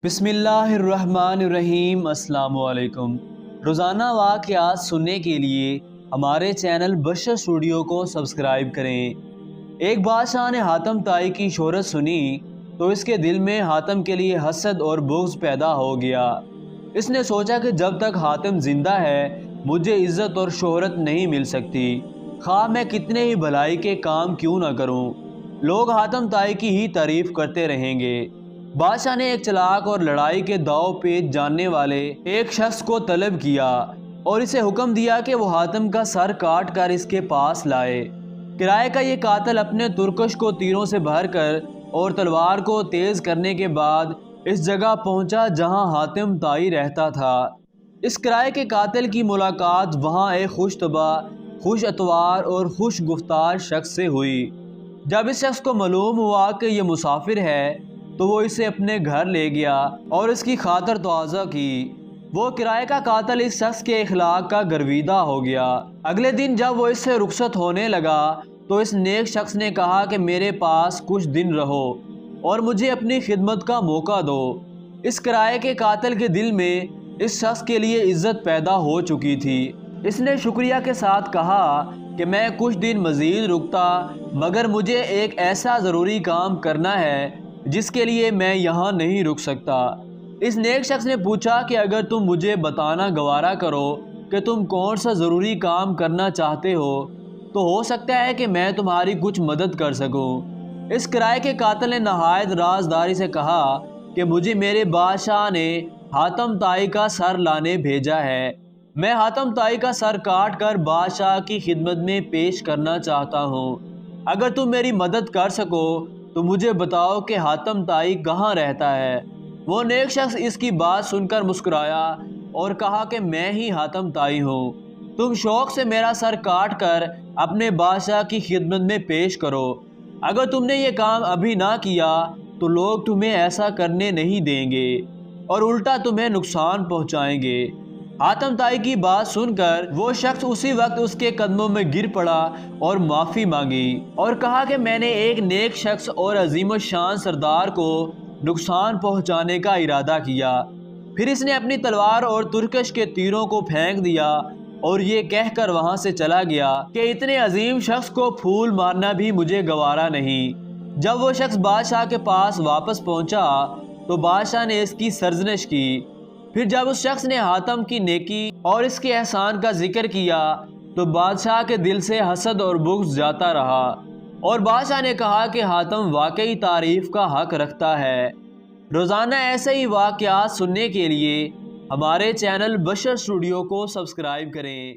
بسم اللہ الرحمن الرحیم۔ السلام علیکم۔ روزانہ واقعات سننے کے لیے ہمارے چینل بشر اسٹوڈیو کو سبسکرائب کریں۔ ایک بادشاہ نے حاتم طائی کی شہرت سنی تو اس کے دل میں حاتم کے لیے حسد اور بغض پیدا ہو گیا۔ اس نے سوچا کہ جب تک حاتم زندہ ہے مجھے عزت اور شہرت نہیں مل سکتی، خواہ میں کتنے ہی بھلائی کے کام کیوں نہ کروں، لوگ حاتم طائی کی ہی تعریف کرتے رہیں گے۔ بادشاہ نے ایک چلاک اور لڑائی کے داؤ پیچ جاننے والے ایک شخص کو طلب کیا اور اسے حکم دیا کہ وہ حاتم کا سر کاٹ کر اس کے پاس لائے۔ کرائے کا یہ قاتل اپنے ترکش کو تیروں سے بھر کر اور تلوار کو تیز کرنے کے بعد اس جگہ پہنچا جہاں حاتم طائی رہتا تھا۔ اس کرائے کے قاتل کی ملاقات وہاں ایک خوش طبع، خوش اطوار اور خوش گفتار شخص سے ہوئی۔ جب اس شخص کو معلوم ہوا کہ یہ مسافر ہے تو وہ اسے اپنے گھر لے گیا اور اس کی خاطر تواضع کی۔ وہ کرائے کا قاتل اس شخص کے اخلاق کا گرویدہ ہو گیا۔ اگلے دن جب وہ اس سے رخصت ہونے لگا تو اس نیک شخص نے کہا کہ میرے پاس کچھ دن رہو اور مجھے اپنی خدمت کا موقع دو۔ اس کرائے کے قاتل کے دل میں اس شخص کے لیے عزت پیدا ہو چکی تھی۔ اس نے شکریہ کے ساتھ کہا کہ میں کچھ دن مزید رکتا، مگر مجھے ایک ایسا ضروری کام کرنا ہے جس کے لیے میں یہاں نہیں رک سکتا۔ اس نیک شخص نے پوچھا کہ اگر تم مجھے بتانا گوارا کرو کہ تم کون سا ضروری کام کرنا چاہتے ہو تو ہو سکتا ہے کہ میں تمہاری کچھ مدد کر سکوں۔ اس کرائے کے قاتل نے نہایت رازداری سے کہا کہ مجھے میرے بادشاہ نے حاتم طائی کا سر لانے بھیجا ہے۔ میں حاتم طائی کا سر کاٹ کر بادشاہ کی خدمت میں پیش کرنا چاہتا ہوں۔ اگر تم میری مدد کر سکو تو مجھے بتاؤ کہ حاتم طائی کہاں رہتا ہے۔ وہ نیک شخص اس کی بات سن کر مسکرایا اور کہا کہ میں ہی حاتم طائی ہوں۔ تم شوق سے میرا سر کاٹ کر اپنے بادشاہ کی خدمت میں پیش کرو۔ اگر تم نے یہ کام ابھی نہ کیا تو لوگ تمہیں ایسا کرنے نہیں دیں گے اور الٹا تمہیں نقصان پہنچائیں گے۔ حاتم طائی کی بات سن کر وہ شخص اسی وقت اس کے قدموں میں گر پڑا اور معافی مانگی اور کہا کہ میں نے ایک نیک شخص اور عظیم الشان سردار کو نقصان پہنچانے کا ارادہ کیا۔ پھر اس نے اپنی تلوار اور ترکش کے تیروں کو پھینک دیا اور یہ کہہ کر وہاں سے چلا گیا کہ اتنے عظیم شخص کو پھول مارنا بھی مجھے گوارا نہیں۔ جب وہ شخص بادشاہ کے پاس واپس پہنچا تو بادشاہ نے اس کی سرزنش کی۔ پھر جب اس شخص نے حاتم کی نیکی اور اس کے احسان کا ذکر کیا تو بادشاہ کے دل سے حسد اور بغض جاتا رہا اور بادشاہ نے کہا کہ حاتم واقعی تعریف کا حق رکھتا ہے۔ روزانہ ایسے ہی واقعات سننے کے لیے ہمارے چینل بشر اسٹوڈیو کو سبسکرائب کریں۔